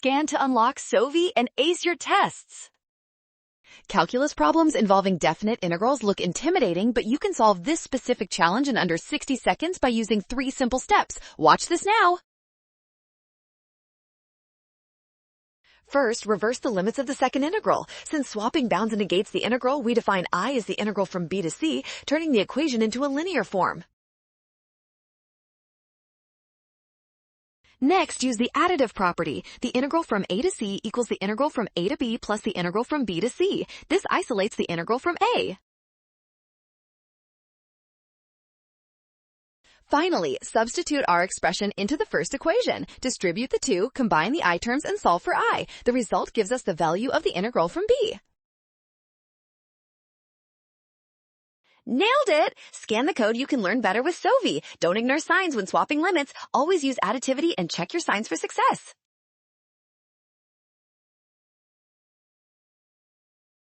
Scan to unlock SOVI and ace your tests. Calculus problems involving definite integrals look intimidating, but you can solve this specific challenge in under 60 seconds by using 3 simple steps. Watch this now. First, reverse the limits of the second integral. Since swapping bounds negates the integral, we define I as the integral from b to c, turning the equation into a linear form. Next, use the additive property. The integral from a to c equals the integral from a to b plus the integral from b to c. This isolates the integral from a. Finally, substitute our expression into the first equation. Distribute the two, combine the I terms, and solve for I. The result gives us the value of the integral from b. Nailed it! Scan the code. You can learn better with SOVI. Don't ignore signs when swapping limits. Always use additivity and check your signs for success.